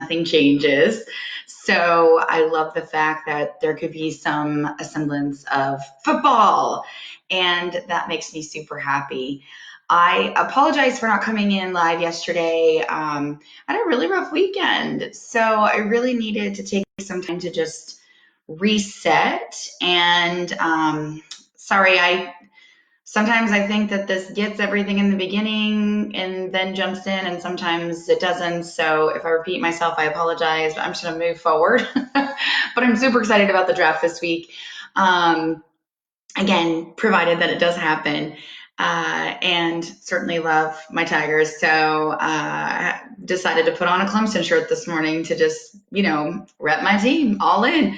nothing changes. So I love the fact that there could be some semblance of football, and that makes me super happy. I apologize for not coming in live yesterday. I had a really rough weekend, so I really needed to take some time to just reset. And sorry, I sometimes I think that this gets everything in the beginning and then jumps in, and sometimes it doesn't. So if I repeat myself, I apologize. But I'm just going to move forward. But I'm super excited about the draft this week. Um, Again, provided that it does happen. And certainly love my Tigers. So decided to put on a Clemson shirt this morning to just, rep my team all in.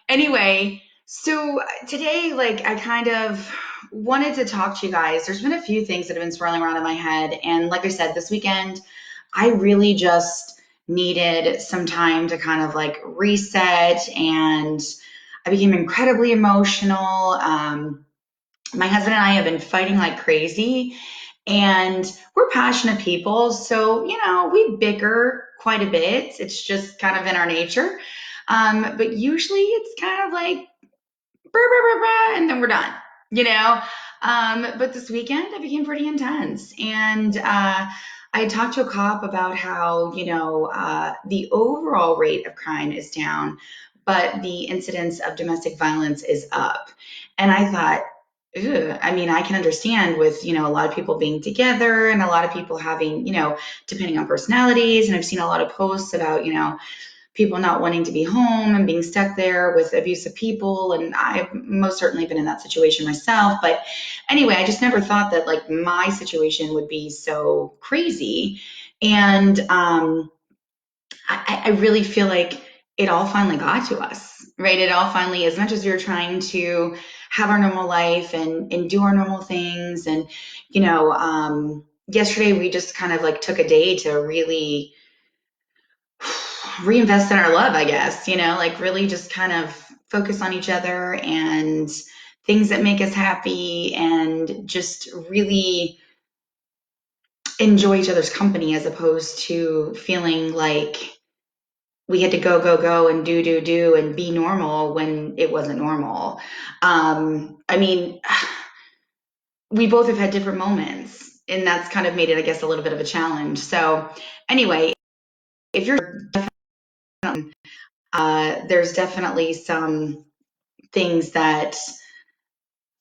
Anyway, so today, like, I kind of wanted to talk to you guys. There's been a few things that have been swirling around in my head. And like I said, this weekend, I really just needed some time to kind of like reset, and I became incredibly emotional. My husband and I have been fighting like crazy, and we're passionate people. So, we bicker quite a bit. It's just kind of in our nature. But usually it's kind of like, brr, brr, brr, brr, and then we're done, you know? But this weekend it became pretty intense. And I talked to a cop about how, the overall rate of crime is down, but the incidence of domestic violence is up. And I thought, ugh, I mean, I can understand with, a lot of people being together and a lot of people having, depending on personalities. And I've seen a lot of posts about, people not wanting to be home and being stuck there with abusive people. And I've most certainly been in that situation myself. But anyway, I just never thought that like my situation would be so crazy. And I really feel like it all finally got to us, right? It all finally, as much as we were trying to have our normal life and do our normal things. And, yesterday we just kind of like took a day to really reinvest in our love, I guess, like really just kind of focus on each other and things that make us happy, and just really enjoy each other's company, as opposed to feeling like we had to go, go, go and do and be normal when it wasn't normal. I mean, we both have had different moments, and that's kind of made it, I guess, a little bit of a challenge. So anyway, if you're there's definitely some things that,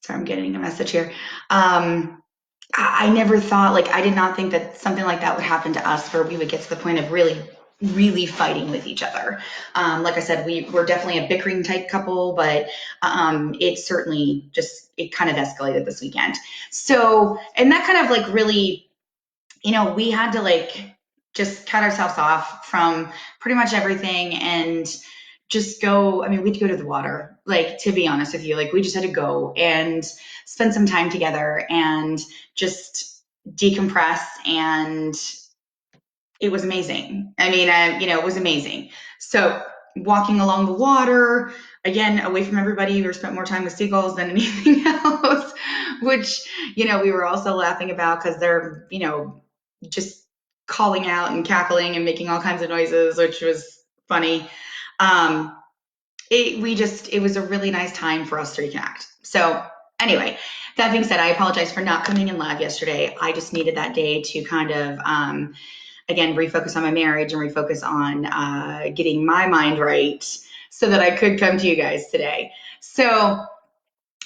sorry, I'm getting a message here. I never thought, like, I did not think that something like that would happen to us, where we would get to the point of really, really fighting with each other. Like I said, we were definitely a bickering type couple, but it certainly it kind of escalated this weekend. So, and that kind of like really, we had to like just cut ourselves off from pretty much everything and just go. I mean, we had to go to the water, like, to be honest with you, like we just had to go and spend some time together and just decompress. And it was amazing. I mean, it was amazing. So walking along the water, again, away from everybody, we spent more time with seagulls than anything else, which, we were also laughing about because they're, just calling out and cackling and making all kinds of noises, which was funny. It was a really nice time for us to reconnect. So anyway, that being said, I apologize for not coming in live yesterday. I just needed that day to kind of, again, refocus on my marriage and refocus on getting my mind right so that I could come to you guys today. So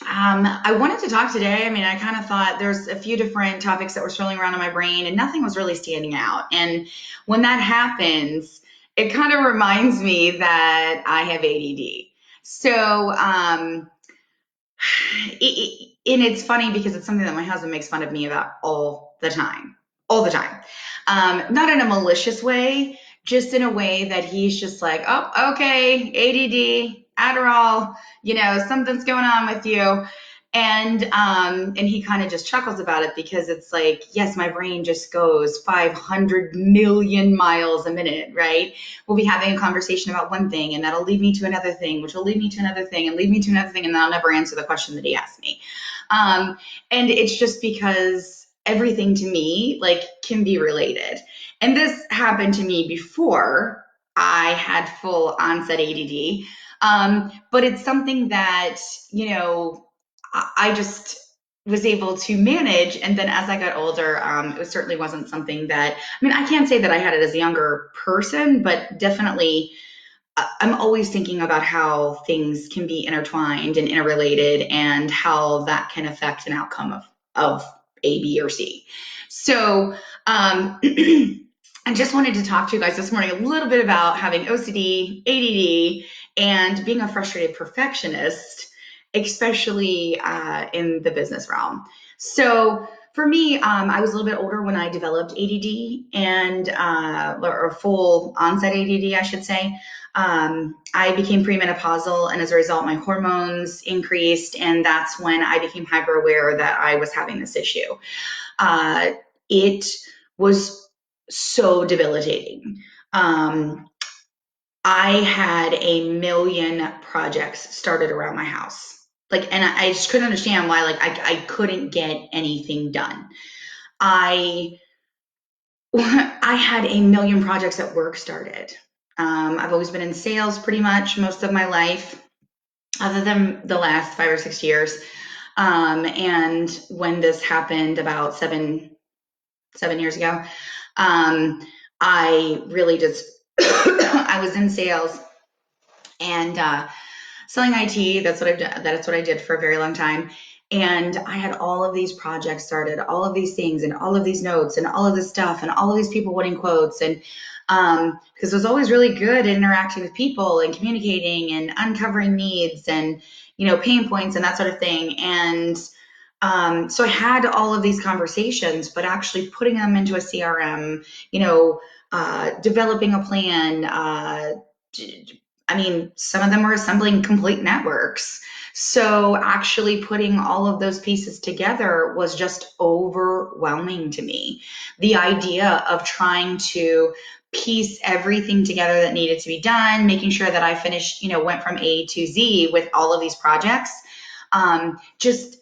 I wanted to talk today. I mean, I kind of thought there's a few different topics that were swirling around in my brain, and nothing was really standing out. And when that happens, it kind of reminds me that I have ADD. So, and it's funny because it's something that my husband makes fun of me about all the time, all the time. Not in a malicious way, just in a way that he's just like, oh, okay, ADD, Adderall, something's going on with you. And he kind of just chuckles about it, because it's like, yes, my brain just goes 500 million miles a minute, right? We'll be having a conversation about one thing, and that'll lead me to another thing, which will lead me to another thing and lead me to another thing, and then I'll never answer the question that he asked me. And it's just because everything to me like can be related. And this happened to me before I had full onset ADD. But it's something that, I just was able to manage. And then as I got older, it certainly wasn't something that, I mean, I can't say that I had it as a younger person, but definitely I'm always thinking about how things can be intertwined and interrelated and how that can affect an outcome of A, B, or C. So I just wanted to talk to you guys this morning a little bit about having OCD, ADD, and being a frustrated perfectionist, especially in the business realm. So for me, I was a little bit older when I developed ADD and or full onset ADD, I should say. I became premenopausal, and as a result, my hormones increased, and that's when I became hyper aware that I was having this issue. It was so debilitating. I had a million projects started around my house. Like, and I just couldn't understand why, like, I couldn't get anything done. I I had a million projects at work started. I've always been in sales pretty much most of my life, other than the last 5 or 6 years. And when this happened about seven years ago, I really just I was in sales and selling IT. That's what I've done. That's what I did for a very long time. And I had all of these projects started, all of these things, and all of these notes, and all of this stuff, and all of these people wanting quotes, and because I was always really good at interacting with people and communicating and uncovering needs and pain points and that sort of thing. And so I had all of these conversations, but actually putting them into a CRM, developing a plan. I mean, some of them were assembling complete networks. So actually putting all of those pieces together was just overwhelming to me. The idea of trying to piece everything together that needed to be done, making sure that I finished, went from A to Z with all of these projects, just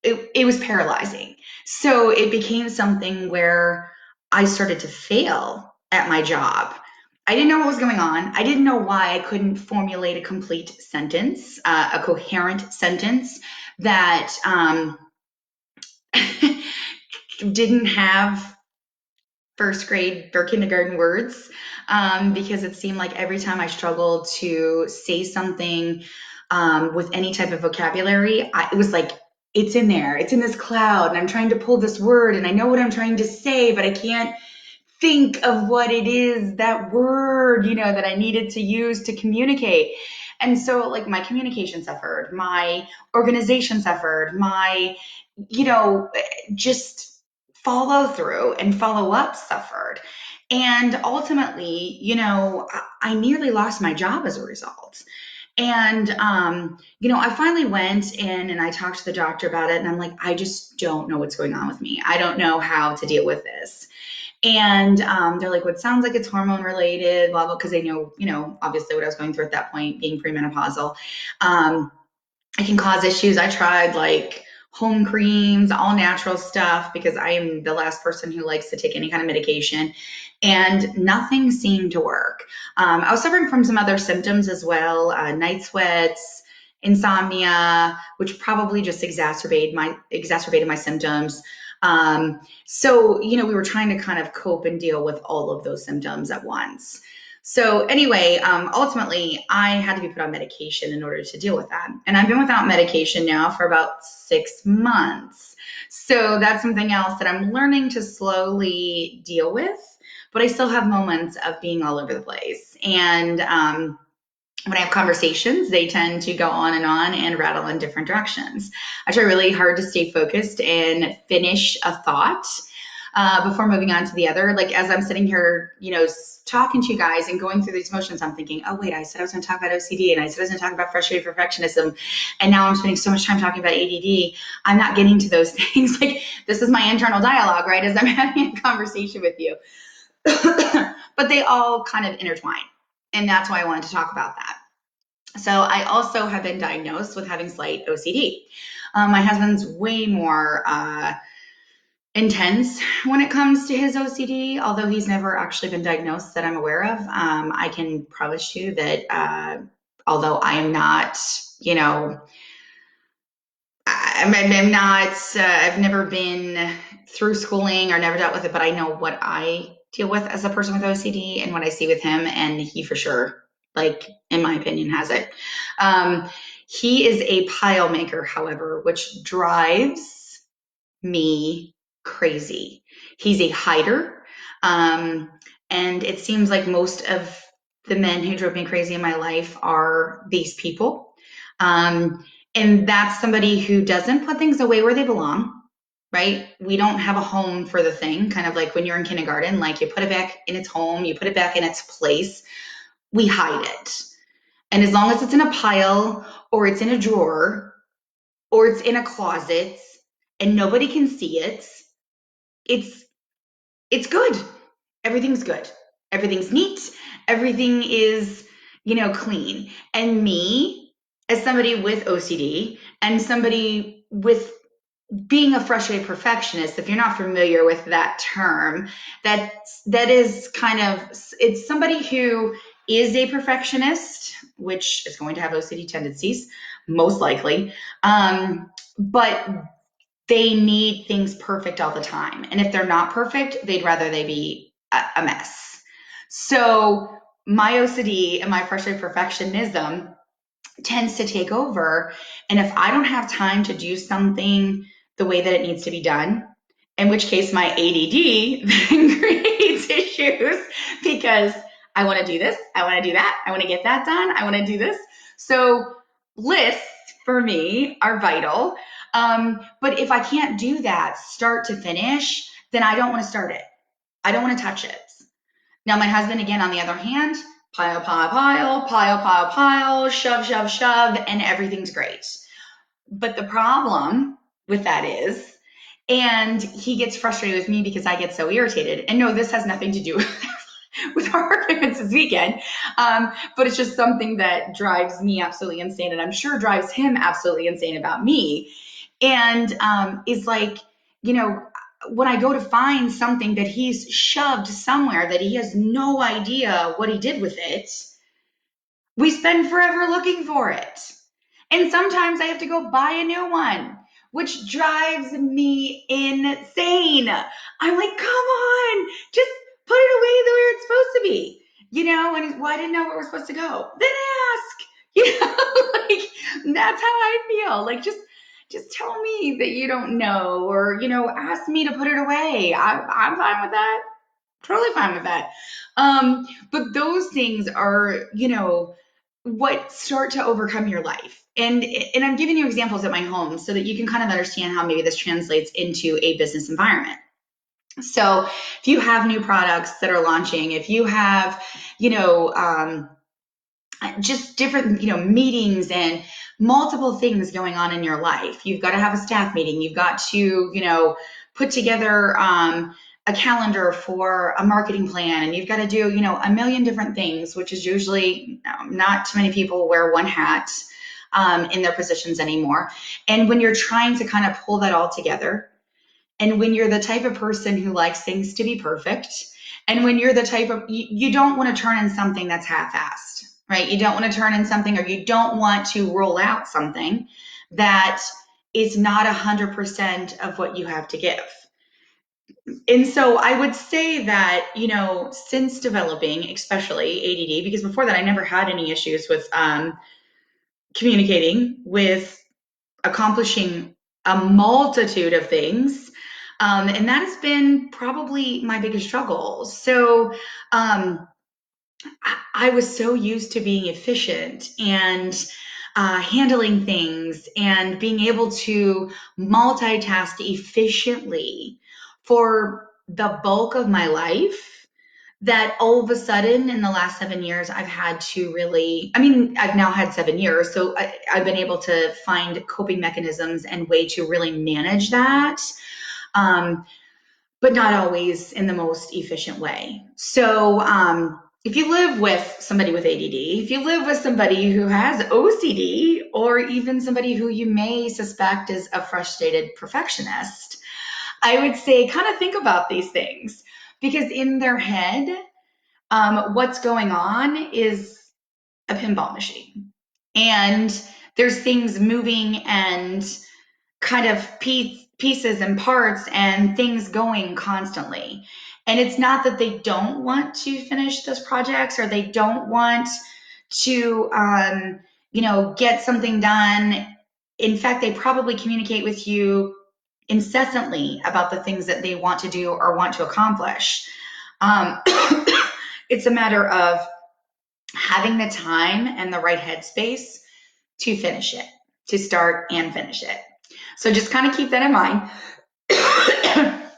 it was paralyzing. So it became something where I started to fail at my job. I didn't know what was going on. I didn't know why I couldn't formulate a complete sentence, a coherent sentence that didn't have first grade or kindergarten words, because it seemed like every time I struggled to say something with any type of vocabulary, it was like, it's in there, it's in this cloud, and I'm trying to pull this word, and I know what I'm trying to say, but I can't think of what it is, that word, that I needed to use to communicate. And so, like, my communication suffered, my organization suffered, my, just follow through and follow up suffered. And ultimately, I nearly lost my job as a result. And, I finally went in and I talked to the doctor about it. And I'm like, I just don't know what's going on with me. I don't know how to deal with this. And they're like, well, it sounds like it's hormone related, blah, blah, because they know, obviously what I was going through at that point, being premenopausal. It can cause issues. I tried like home creams, all natural stuff, because I am the last person who likes to take any kind of medication, and nothing seemed to work. I was suffering from some other symptoms as well, night sweats, insomnia, which probably just exacerbated my symptoms. So, we were trying to kind of cope and deal with all of those symptoms at once. So anyway, ultimately, I had to be put on medication in order to deal with that. And I've been without medication now for about 6 months. So that's something else that I'm learning to slowly deal with, but I still have moments of being all over the place. And when I have conversations, they tend to go on and rattle in different directions. I try really hard to stay focused and finish a thought before moving on to the other. Like, as I'm sitting here, talking to you guys and going through these motions, I'm thinking, oh, wait, I said I was going to talk about OCD, and I said I was going to talk about frustrated perfectionism, and now I'm spending so much time talking about ADD. I'm not getting to those things. Like, this is my internal dialogue, right, as I'm having a conversation with you. But they all kind of intertwine, and that's why I wanted to talk about that. So I also have been diagnosed with having slight OCD. My husband's way more intense when it comes to his OCD, although he's never actually been diagnosed that I'm aware of. I can promise you that although I am not, you know, I'm not, I've never been through schooling or never dealt with it, but I know what I deal with as a person with OCD and what I see with him. And he for sure, like, in my opinion, has it. Um, he is a pile maker, however, which drives me crazy. He's a hider. Um, and it seems like most of the men who drove me crazy in my life are these people. And that's somebody who doesn't put things away where they belong, right? We don't have a home for the thing, kind of like when you're in kindergarten, like you put it back in its home, you put it back in its place. We hide it. And as long as it's in a pile or it's in a drawer or it's in a closet and nobody can see it, it's it's good. Everything's good. Everything's neat. Everything is, clean. And me, as somebody with OCD and somebody with being a frustrated perfectionist, if you're not familiar with that term, that is kind of, it's somebody who is a perfectionist, which is going to have OCD tendencies, most likely. But they need things perfect all the time. And if they're not perfect, they'd rather they be a mess. So my OCD and my frustrated perfectionism tends to take over. And if I don't have time to do something the way that it needs to be done, in which case my ADD then creates issues because I want to do this, I want to do that, I want to get that done, I want to do this. So lists for me are vital. But if I can't do that start to finish, then I don't want to start it. I don't want to touch it. Now, my husband, again, on the other hand, pile, pile, pile, pile, pile, pile, shove, shove, shove, and everything's great. But the problem with that is, and he gets frustrated with me because I get so irritated. And no, this has nothing to do with our arguments this weekend, but it's just something that drives me absolutely insane, and I'm sure drives him absolutely insane about me. And is like, when I go to find something that he's shoved somewhere that he has no idea what he did with it, we spend forever looking for it. And sometimes I have to go buy a new one, which drives me insane. I'm like, come on, just put it away the way it's supposed to be. And well, I didn't know where we're supposed to go. Then ask. Like, that's how I feel. Like, just tell me that you don't know, or ask me to put it away. I'm fine with that. Totally fine with that. But those things are, what start to overcome your life. And I'm giving you examples at my home so that you can kind of understand how maybe this translates into a business environment. So if you have new products that are launching, if you have, just different, meetings and multiple things going on in your life. You've got to have a staff meeting. You've got to, put together a calendar for a marketing plan, and you've got to do, a million different things, which is usually not too many people wear one hat in their positions anymore. And when you're trying to kind of pull that all together, and when you're the type of person who likes things to be perfect, and when you're the type of, you don't want to turn in something that's half-assed, right? You don't want to turn in something, or you don't want to roll out something that is not 100% of what you have to give. And so I would say that, since developing, especially ADD, because before that I never had any issues with communicating, with accomplishing a multitude of things. And that has been probably my biggest struggle. So I was so used to being efficient and handling things and being able to multitask efficiently for the bulk of my life, that all of a sudden in the last 7 years, I've had to really, I've now had 7 years, so I've been able to find coping mechanisms and way to really manage that, but not always in the most efficient way. So if you live with somebody with ADD, if you live with somebody who has OCD, or even somebody who you may suspect is a frustrated perfectionist, I would say kind of think about these things because in their head, what's going on is a pinball machine. And there's things moving and kind of pieces and parts and things going constantly. And it's not that they don't want to finish those projects or they don't want to, get something done. In fact, they probably communicate with you incessantly about the things that they want to do or want to accomplish. Um, it's a matter of having the time and the right headspace to finish it, to start and finish it. So just kind of keep that in mind.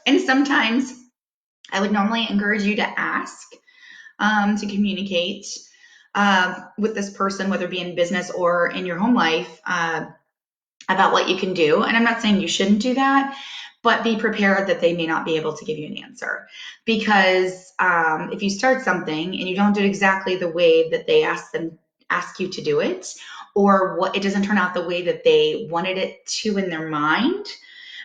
And sometimes I would normally encourage you to ask, to communicate with this person, whether it be in business or in your home life, about what you can do. And I'm not saying you shouldn't do that, but be prepared that they may not be able to give you an answer. Because if you start something and you don't do it exactly the way that they ask you to do it, or what it doesn't turn out the way that they wanted it to in their mind,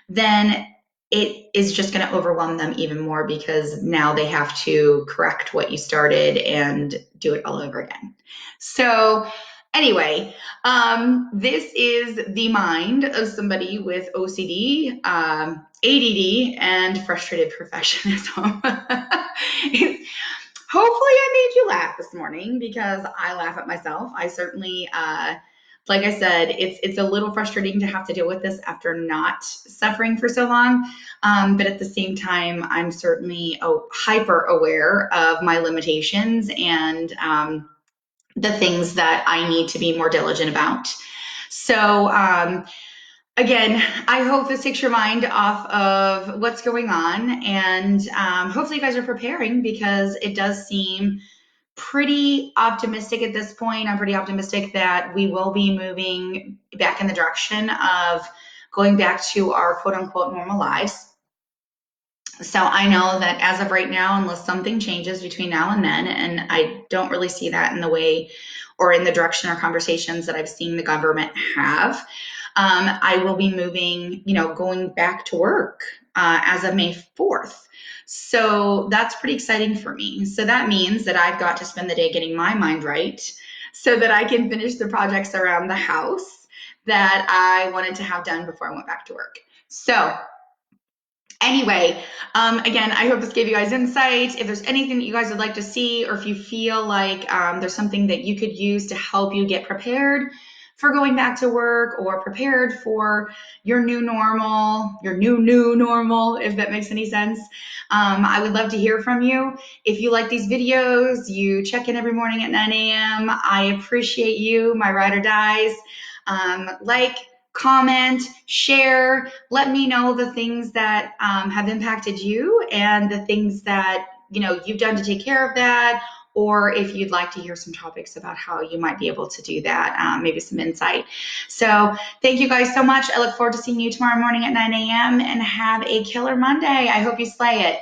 then it is just going to overwhelm them even more because now they have to correct what you started and do it all over again. So anyway, this is the mind of somebody with OCD, ADD, and frustrated perfectionism. Hopefully I made you laugh this morning because I laugh at myself. I certainly, like I said, it's a little frustrating to have to deal with this after not suffering for so long. But at the same time, I'm certainly hyper aware of my limitations and the things that I need to be more diligent about. So, again, I hope this takes your mind off of what's going on, and hopefully you guys are preparing because it does seem pretty optimistic at this point. I'm pretty optimistic that we will be moving back in the direction of going back to our quote unquote normal lives. So I know that as of right now, unless something changes between now and then, and I don't really see that in the way or in the direction or conversations that I've seen the government have, I will be moving, going back to work as of May 4th. So that's pretty exciting for me. So that means that I've got to spend the day getting my mind right so that I can finish the projects around the house that I wanted to have done before I went back to work. So anyway, again, I hope this gave you guys insight. If there's anything that you guys would like to see, or if you feel like there's something that you could use to help you get prepared for going back to work or prepared for your new normal, your new normal, if that makes any sense, I would love to hear from you. If you like these videos, you check in every morning at 9 a.m. I appreciate you, my ride or dies. Like, comment, share, let me know the things that have impacted you and the things that you've done to take care of that, or if you'd like to hear some topics about how you might be able to do that, maybe some insight. So thank you guys so much. I look forward to seeing you tomorrow morning at 9 a.m. and have a killer Monday. I hope you slay it.